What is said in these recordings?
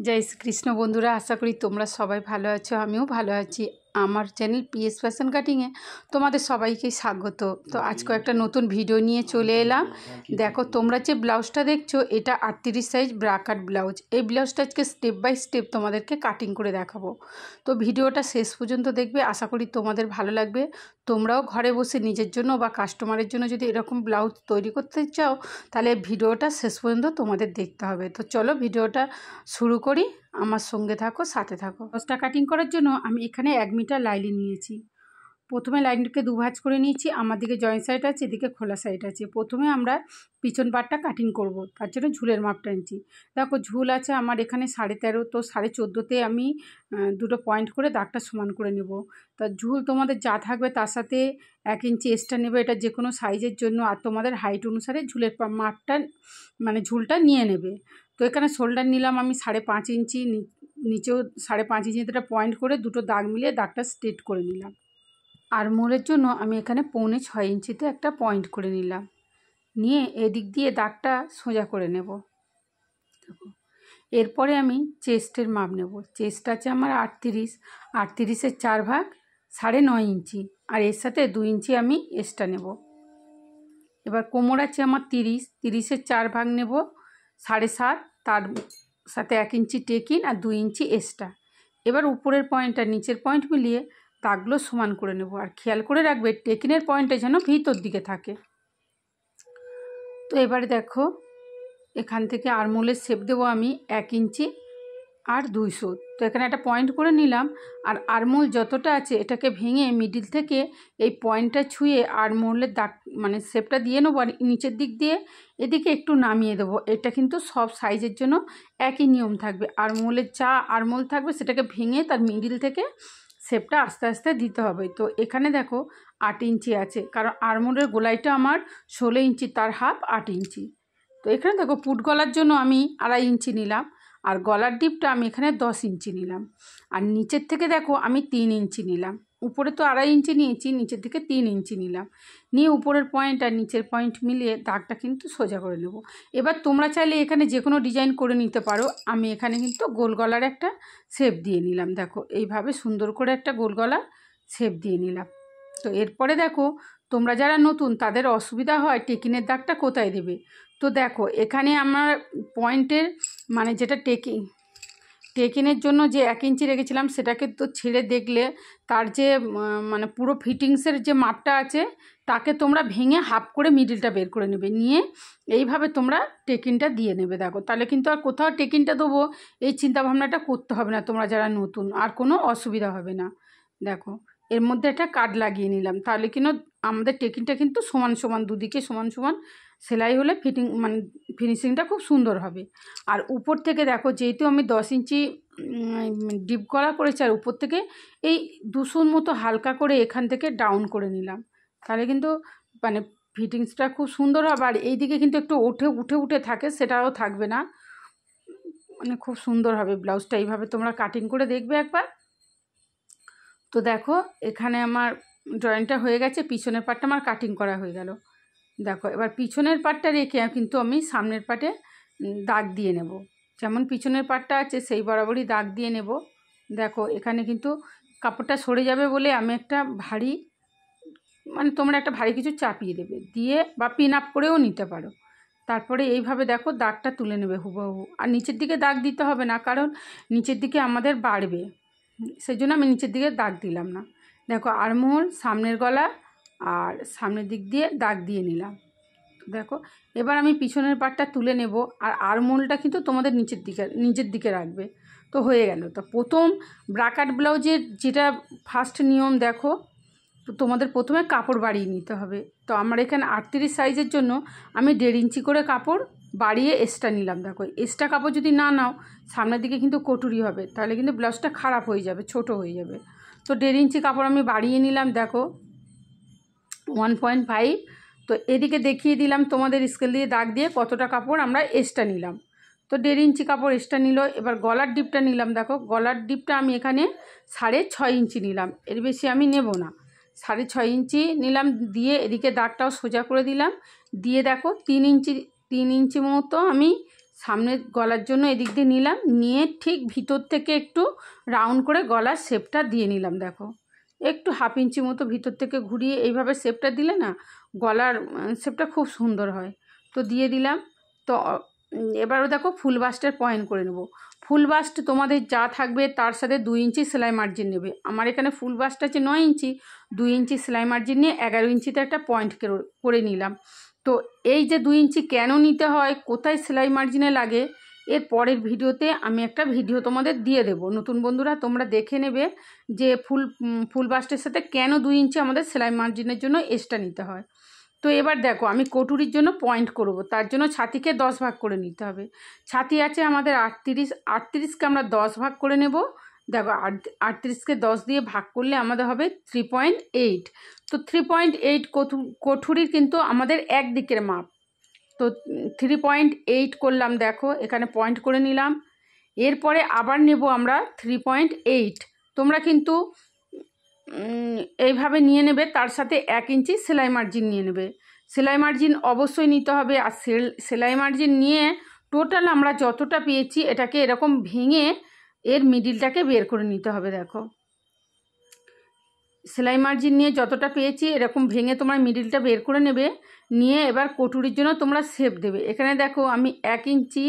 जय श्री कृष्ण बंधुरा आशा करी তোমরা সবাই ভালো আছো। আমিও ভালো আছি। আমার চ্যানেল পিএস ফ্যাশন কাটিংয়ে তোমাদের সবাইকে স্বাগত। তো আজ কয়েকটা নতুন ভিডিও নিয়ে চলে এলাম। দেখো তোমরা যে ব্লাউজটা দেখছো এটা 38 সাইজ ব্রাকাট ব্লাউজ। এই ব্লাউজটা আজকে স্টেপ বাই স্টেপ তোমাদেরকে কাটিং করে দেখাবো। তো ভিডিওটা শেষ পর্যন্ত দেখবে, আশা করি তোমাদের ভালো লাগবে। তোমরাও ঘরে বসে নিজের জন্য বা কাস্টমারের জন্য যদি এরকম ব্লাউজ তৈরি করতে চাও তাহলে ভিডিওটা শেষ পর্যন্ত তোমাদের দেখতে হবে। তো চলো ভিডিওটা শুরু করি, আমার সঙ্গে থাকো, সাথে থাকো। ব্লাউজটা কাটিং করার জন্য আমি এখানে 1 মিটার লাইনিং নিয়েছি। প্রথমে লাইনটাকে দুভাঁজ করে নিয়েছি। আমার দিকে জয়েন্ট সাইড আছে, এদিকে খোলা সাইড আছে। প্রথমে আমরা পিছন পাটটা কাটিং করব, তার জন্য ঝুলের মাপটা নিচ্ছি। দেখো ঝুল আছে আমার এখানে 13.5, তো 14.5-তে আমি দুটো পয়েন্ট করে দাগটা সমান করে নেব। তা ঝুল তোমাদের যা থাকবে তার সাথে 1 ইঞ্চি এক্সট্রা নেবে, এটা যে কোনো সাইজের জন্য। আর তোমাদের হাইট অনুসারে ঝুলের মাপটা মানে ঝুলটা নিয়ে নেবে। তো এখানে শোল্ডার নিলাম আমি 5.5 ইঞ্চি, নিচেও 5.5 ইঞ্চি, এটা পয়েন্ট করে দুটো দাগ মিলিয়ে দাগটা স্ট্রেট করে নিলাম। আর মোলের জন্য আমি এখানে 6.25 ইঞ্চিতে একটা পয়েন্ট করে নিলাম, নিয়ে এদিক দিয়ে দাগটা সোজা করে নেব। দেখো এরপরে আমি চেস্টের মাপ নেব। চেস্ট আছে আমার 38-এর 4 ভাগ 9.5 ইঞ্চি, আর এর সাথে 2 ইঞ্চি আমি এক্সট্রা নেব। এবার কোমর আছে আমার 30-এর 4 ভাগ নেব 7.5, তার সাথে 1 ইঞ্চি টেকিন আর 2 ইঞ্চি এক্সট্রা। এবার উপরের পয়েন্ট আর নিচের পয়েন্ট মিলিয়ে দাগগুলো সমান করে নেব। আর খেয়াল করে রাখবে টেকিনের পয়েন্টটা যেন ভিতর দিকে থাকে। তো এবারে দেখো এখান থেকে আরমোলের শেপ দেবো আমি 1 ইঞ্চি আর 200। তো এখানে একটা পয়েন্ট করে নিলাম। আর আরমোল যতটা আছে এটাকে ভেঙে মিডিল থেকে এই পয়েন্টটা ছুঁয়ে আরমোলের দাগ মানে শেপটা দিয়ে নেবো। আর নিচের দিক দিয়ে এদিকে একটু নামিয়ে দেবো। এটা কিন্তু সব সাইজের জন্য একই নিয়ম থাকবে। আরমোলের যা আরমোল থাকবে সেটাকে ভেঙে তার মিডিল থেকে শেপটা আস্তে আস্তে দিতে হবে। তো এখানে দেখো 8 ইঞ্চি আছে, কারণ আরমোলের গোলাইটা আমার 16 ইঞ্চি, তার হাফ 8 ইঞ্চি। তো এখানে দেখো পুট গলার জন্য আমি 2.5 ইঞ্চি নিলাম, আর গলার ডিপটা আমি এখানে 10 ইঞ্চি নিলাম। আর নিচের থেকে দেখো আমি 3 ইঞ্চি নিলাম। উপরে তো 2.5 ইঞ্চি নিয়েছি, নিচের দিকে 3 ইঞ্চি নিলাম। নিয়ে উপরের পয়েন্ট আর নিচের পয়েন্ট মিলিয়ে দাগটা কিন্তু সোজা করে নেব। এবার তোমরা চাইলে এখানে যে কোনো ডিজাইন করে নিতে পারো। আমি এখানে কিন্তু গোল গলার একটা শেপ দিয়ে নিলাম। দেখো এইভাবে সুন্দর করে একটা গোল গলার শেপ দিয়ে নিলাম। তো এরপরে দেখো তোমরা যারা নতুন তাদের অসুবিধা হয় টেকিনের দাগটা কোথায় দেবে। তো দেখো এখানে আমার পয়েন্টের মানে যেটা টেকিনের জন্য যে 1 ইঞ্চি রেখেছিলাম সেটাকে তো ছেড়ে দেখলে তার যে মানে পুরো ফিটিংসের যে মাপটা আছে তাকে তোমরা ভেঙে হাফ করে মিডিলটা বের করে নেবে। নিয়ে এইভাবে তোমরা টেকিনটা দিয়ে নেবে। দেখো তাহলে কিন্তু আর কোথাও টেকিনটা দেবো এই চিন্তাভাবনাটা করতে হবে না তোমরা যারা নতুন, আর কোনো অসুবিধা হবে না। দেখো এর মধ্যে একটা কাট লাগিয়ে নিলাম, তাহলে কিন্তু আমাদের টেকিনটা কিন্তু সমান সমান দুদিকে সমান সমান সেলাই হলে মানে ফিনিশিংটা খুব সুন্দর হবে। আর উপর থেকে দেখো যেহেতু আমি 10 ইঞ্চি ডিপ গলা করেছি, আর উপর থেকে এই 200 মতো হালকা করে এখান থেকে ডাউন করে নিলাম, তাহলে কিন্তু মানে ফিটিংসটা খুব সুন্দর হবে। আর এইদিকে কিন্তু একটু উঠে উঠে থাকে, সেটাও থাকবে না, মানে খুব সুন্দর হবে ব্লাউজটা। এইভাবে তোমরা কাটিং করে দেখবে একবার। তো দেখো এখানে আমার ড্রয়িংটা হয়ে গেছে, পিছনের পাটটা আমার কাটিং করা হয়ে গেল। দেখো এবার পিছনের পাটটা রেখে কিন্তু আমি সামনের পাটে দাগ দিয়ে নেব। যেমন পিছনের পাটটা আছে সেই বরাবরই দাগ দিয়ে নেব। দেখো এখানে কিন্তু কাপড়টা সরে যাবে বলে আমি একটা ভারী মানে তোমরা একটা ভারী কিছু চাপিয়ে দেবে, দিয়ে বা পিন আপ করেও নিতে পারো। তারপরে এইভাবে দেখো দাগটা তুলে নেবে হুবহু। আর নিচের দিকে দাগ দিতে হবে না, কারণ নিচের দিকে আমাদের বাড়বে, সেই জন্য আমি নিচের দিকে দাগ দিলাম না। দেখো আরমোল, সামনের গলা আর সামনের দিক দিয়ে দাগ দিয়ে নিলাম। দেখো এবার আমি পিছনের পাটটা তুলে নেব। আর আরমোলটা কিন্তু তোমাদের নিচের দিকে রাখবে। তো হয়ে গেল। তো প্রথম ব্রাকাট ব্লাউজের যেটা ফার্স্ট নিয়ম, দেখো তো তোমাদের প্রথমে কাপড় বাড়িয়ে নিতে হবে। তো আমার এখানে 38 সাইজের জন্য আমি 1.5 ইঞ্চি করে কাপড় বাড়িয়ে এক্সট্রা নিলাম। দেখো এক্সট্রা কাপড় যদি না নাও সামনের দিকে কিন্তু কটুরি হবে, তাহলে কিন্তু ব্লাউজটা খারাপ হয়ে যাবে, ছোট হয়ে যাবে। তো 1.5 ইঞ্চি কাপড় আমি বাড়িয়ে নিলাম। দেখো 1.5। তো এদিকে দেখিয়ে দিলাম তোমাদের স্কেল দিয়ে দাগ দিয়ে কতটা কাপড় আমরা এক্সট্রা নিলাম। তো 1.5 ইঞ্চি কাপড় এক্সট্রা নিল। এবার গলার ডিপটা নিলাম। দেখো গলার ডিপটা আমি এখানে 6.5 ইঞ্চি নিলাম, এর বেশি আমি নেব না। 6.5 ইঞ্চি নিলাম, দিয়ে এদিকে দাগটাও সোজা করে দিলাম। দিয়ে দেখো 3 ইঞ্চি মতো আমি সামনে গলার জন্য এদিক দিয়ে নিলাম, নিয়ে ঠিক ভিতর থেকে একটু রাউন্ড করে গলার শেপটা দিয়ে নিলাম। দেখো একটু 1/2 ইঞ্চি মতো ভিতর থেকে ঘুরিয়ে এইভাবে শেপটা দিলে না গলার শেপটা খুব সুন্দর হয়। তো দিয়ে দিলাম। তো এবারও দেখো ফুল বাস্টের পয়েন্ট করে নেব। ফুল বাস্ট তোমাদের যা থাকবে তার সাথে 2 ইঞ্চি সেলাই মার্জিন নেবে। আমার এখানে ফুল বাস্ট আছে 9 ইঞ্চি, 2 ইঞ্চি সেলাই মার্জিন নিয়ে 11 ইঞ্চিতে একটা পয়েন্ট করে নিলাম। তো এই যে 2 ইঞ্চি কেন নিতে হয়, কোথায় সেলাই মার্জিনে লাগে, এর পরের ভিডিওতে আমি একটা ভিডিও তোমাদের দিয়ে দেব। নতুন বন্ধুরা তোমরা দেখে নেবে যে ফুল বাস্টের সাথে কেন 2 ইঞ্চি আমাদের সেলাই মার্জিনের জন্য এক্সট্রা নিতে হয়। তো এবার দেখো আমি কটুরির জন্য পয়েন্ট করব, তার জন্য ছাতিকে 10 ভাগ করে নিতে হবে। ছাতি আছে আমাদের 38কে আমরা 10 ভাগ করে নেব। দেখো 38কে 10 দিয়ে ভাগ করলে আমাদের হবে 3.8। তো 3.8 কটুরির কিন্তু আমাদের একদিকের মাপ। তো 3.8 করলাম, দেখো এখানে পয়েন্ট করে নিলাম। এরপরে আবার নেব আমরা 3.8। তোমরা কিন্তু এইভাবে নিয়ে নেবে, তার সাথে 1 ইঞ্চি সেলাই মার্জিন নিয়ে নেবে। সেলাই মার্জিন অবশ্যই নিতে হবে। আর সেলাই মার্জিন নিয়ে টোটাল আমরা যতটা পেয়েছি এটাকে এরকম ভেঙে এর মিডিলটাকে বের করে নিতে হবে। দেখো সেলাই মার্জিন নিয়ে যতটা পেয়েছি এরকম ভেঙে তোমরা মিডিলটা বের করে নেবে। নিয়ে এবার কটুরির জন্য তোমরা শেপ দেবে। এখানে দেখো আমি 1 ইঞ্চি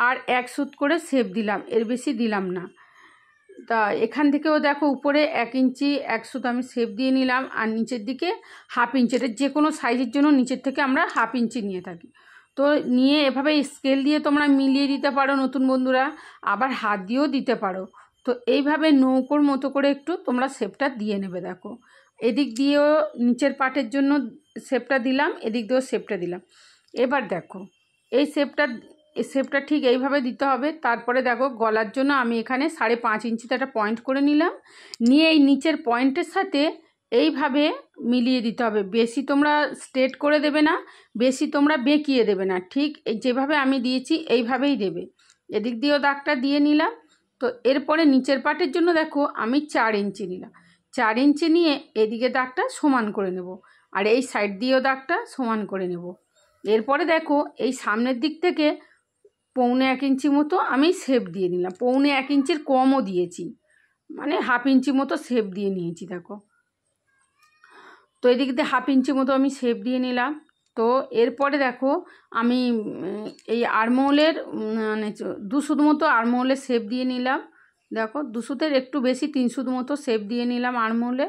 আর 1 সুত করে শেপ দিলাম, এর বেশি দিলাম না। তা এখান থেকেও দেখো উপরে 1 ইঞ্চি 1 সুত আমি শেপ দিয়ে নিলাম, আর নিচের দিকে 1/2 ইঞ্চি। এটা যে কোনো সাইজের জন্য নিচের থেকে আমরা 1/2 ইঞ্চি নিয়ে থাকি। তো নিয়ে এভাবে স্কেল দিয়ে তোমরা মিলিয়ে দিতে পারো নতুন বন্ধুরা, আবার হাত দিয়েও দিতে পারো। তো এইভাবে নৌকোর মতো করে একটু তোমরা শেপটা দিয়ে নেবে। দেখো এদিক দিয়েও নিচের পাটের জন্য শেপটা দিলাম, এদিক দিয়েও শেপটা দিলাম। এবার দেখো এই শেপটা ঠিক এইভাবে দিতে হবে। তারপরে দেখো গলার জন্য আমি এখানে 5.5 ইঞ্চিতে একটা পয়েন্ট করে নিলাম। নিয়ে এই নিচের পয়েন্টের সাথে এইভাবে মিলিয়ে দিতে হবে। বেশি তোমরা স্ট্রেট করে দেবে না, বেশি তোমরা বেঁকিয়ে দেবে না, ঠিক যেভাবে আমি দিয়েছি এইভাবেই দেবে। এদিক দিয়েও দাগটা দিয়ে নিলাম। তো এরপরে নিচের পাটের জন্য দেখো আমি 4 ইঞ্চি নিলাম। 4 ইঞ্চি নিয়ে এদিকে দাগটা সমান করে নেব, আর এই সাইড দিয়েও দাগটা সমান করে নেব। এরপরে দেখো এই সামনের দিক থেকে 1.25 ইঞ্চি মতো আমি শেপ দিয়ে নিলাম। 1.25 ইঞ্চির কমও দিয়েছি, মানে 1/2 ইঞ্চি মতো শেপ দিয়ে নিয়েছি। দেখো তো এদিক দিয়ে 1/2 ইঞ্চি মতো আমি শেপ দিয়ে নিলাম। তো এরপরে দেখো আমি এই আরমহলের মানে 2 সুত মতো আরমহলের শেপ দিয়ে নিলাম। দেখো 2 সুতের একটু বেশি 3 সুত মতো শেপ দিয়ে নিলাম আরমহলে।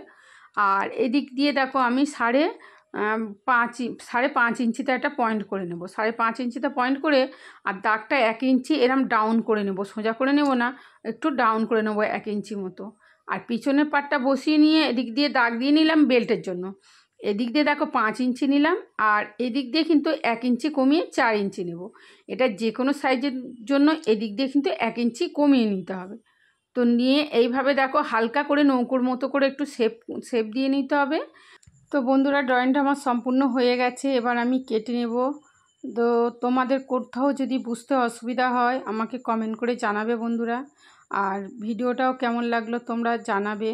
আর এদিক দিয়ে দেখো আমি 5.5 ইঞ্চিতে একটা পয়েন্ট করে নেব। 5.5 ইঞ্চিতে পয়েন্ট করে আর দাগটা 1 ইঞ্চি এরম ডাউন করে নেব, সোজা করে নেব না, একটু ডাউন করে নেব 1 ইঞ্চি মতো। আর পিছনের পাটটা বসিয়ে নিয়ে এদিক দিয়ে দাগ দিয়ে নিলাম বেল্টের জন্য। এদিক দিয়ে দেখো 5 ইঞ্চি নিলাম, আর এদিক দিয়ে কিন্তু 1 ইঞ্চি কমিয়ে 4 ইঞ্চি নেব। এটা যে কোনো সাইজের জন্য এদিক দিয়ে কিন্তু 1 ইঞ্চি কমিয়ে নিতে হবে। তো নিয়ে এইভাবে দেখো হালকা করে নৌকোর মতো করে একটু শেপ দিয়ে নিতে হবে। তো বন্ধুরা ড্রয়িংটা আমার সম্পূর্ণ হয়ে গেছে, এবার আমি কেটে নেব। তো তোমাদের কোথাও যদি বুঝতে অসুবিধা হয় আমাকে কমেন্ট করে জানাবে বন্ধুরা। আর ভিডিওটাও কেমন লাগলো তোমরা জানাবে,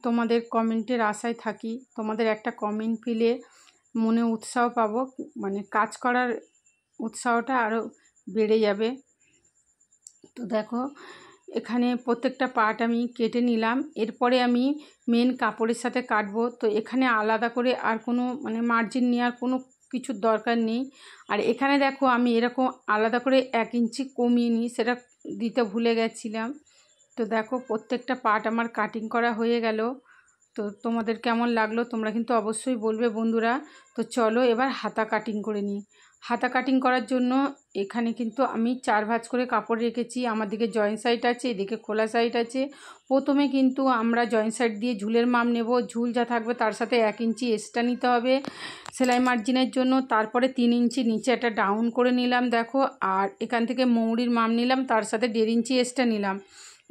তোমাদের কমেন্টের আশায় থাকি। তোমাদের একটা কমেন্ট পেলে মনে উৎসাহ পাবো, মানে কাজ করার উৎসাহটা আরও বেড়ে যাবে। তো দেখো এখানে প্রত্যেকটা পার্ট আমি কেটে নিলাম। এরপরে আমি মেন কাপড়ের সাথে কাটবো। তো এখানে আলাদা করে আর কোনো মানে মার্জিন নেওয়ার কোনো কিছুর দরকার নেই। আর এখানে দেখো আমি এরকম আলাদা করে 1 ইঞ্চি কমিয়ে নিই, সেটা দিতে ভুলে গেছিলাম। তো দেখো প্রত্যেকটা পার্ট আমার কাটিং করা হয়ে গেল। তো তোমাদের কেমন লাগলো তোমরা কিন্তু অবশ্যই বলবে বন্ধুরা। তো চলো এবার হাতা কাটিং করে নিই। হাতা কাটিং করার জন্য এখানে কিন্তু আমি 4 ভাঁজ করে কাপড় রেখেছি। আমার দিকে জয়েন্ট সাইড আছে, এদিকে খোলা সাইড আছে। প্রথমে কিন্তু আমরা জয়েন্ট সাইড দিয়ে ঝুলের মাপ নেব। ঝুল যা থাকবে তার সাথে 1 ইঞ্চি এক্সট্রা নিতে হবে সেলাই মার্জিনের জন্য। তারপরে 3 ইঞ্চি নিচে একটা ডাউন করে নিলাম দেখো। আর এখান থেকে মৌরির মাপ নিলাম, তার সাথে 1.5 ইঞ্চি এক্সট্রা নিলাম।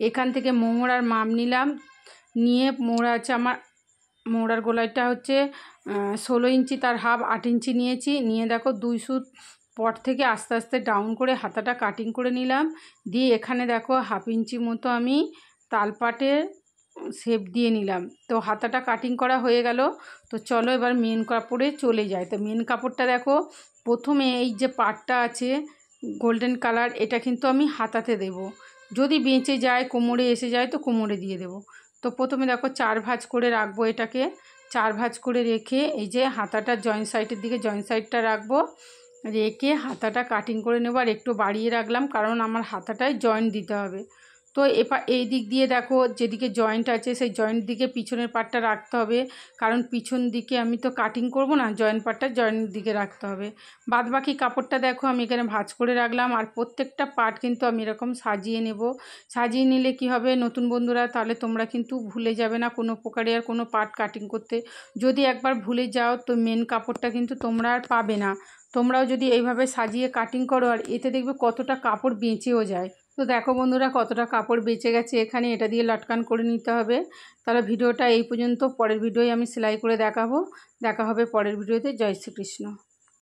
এখান থেকে মৌরার মাপ নিলাম, নিয়ে মৌরা আছে আমার, মৌরার গোলাইটা হচ্ছে 16 ইঞ্চি, তার হাফ 8 ইঞ্চি নিয়েছি। নিয়ে দেখো 2 সুত পট থেকে আস্তে আস্তে ডাউন করে হাতাটা কাটিং করে নিলাম। দিয়ে এখানে দেখো 1/2 ইঞ্চি মতো আমি তালপাটের শেপ দিয়ে নিলাম। তো হাতাটা কাটিং করা হয়ে গেল। তো চলো এবার মেন কাপড়ে চলে যায়। তো মেন কাপড়টা দেখো প্রথমে এই যে পাটটা আছে গোল্ডেন কালার, এটা কিন্তু আমি হাতাতে দেব। যদি বেঁচে যায়, কোমরে এসে যায় তো কোমরে দিয়ে দেব। তো প্রথমে দেখো 4 ভাঁজ করে রাখবো, এটাকে 4 ভাঁজ করে রেখে এই যে হাতাটা জয়েন্ট সাইডের দিকে জয়েন্ট সাইডটা রাখবো, রেখে হাতাটা কাটিং করে নেব। আর একটু বাড়িয়ে রাখলাম কারণ আমার হাতাটায় জয়েন্ট দিতে হবে। তো এই দিক দিয়ে দেখো যেদিকে জয়েন্ট আছে সেই জয়েন্ট দিকে পিছনের পার্টটা রাখতে হবে, কারণ পিছন দিকে আমি তো কাটিং করব না, জয়েন্ট পার্টটা জয়েন্ট দিকে রাখতে হবে। বাদ বাকি কাপড়টা দেখো আমি এখানে ভাঁজ করে রাখলাম। আর প্রত্যেকটা পার্ট কিন্তু আমি এরকম সাজিয়ে নেব। সাজিয়ে নিলে কি হবে নতুন বন্ধুরা, তাহলে তোমরা কিন্তু ভুলে যাবে না কোনো প্রকারে আর কোনো পার্ট কাটিং করতে। যদি একবার ভুলে যাও তো মেন কাপড়টা কিন্তু তোমরা আর পাবে না। তোমরাও যদি এইভাবে সাজিয়ে কাটিং করো, আর এতে দেখবে কতটা কাপড় বেঁচেও যায়। তো দেখো বন্ধুরা কতটা কাপড় বেঁচে গেছে এখানে, এটা দিয়ে লটকান করে নিতে হবে। তাহলে ভিডিওটা এই পর্যন্ত, পরের ভিডিওয় আমি সেলাই করে দেখাবো। দেখা হবে পরের ভিডিওতে। জয় শ্রীকৃষ্ণ।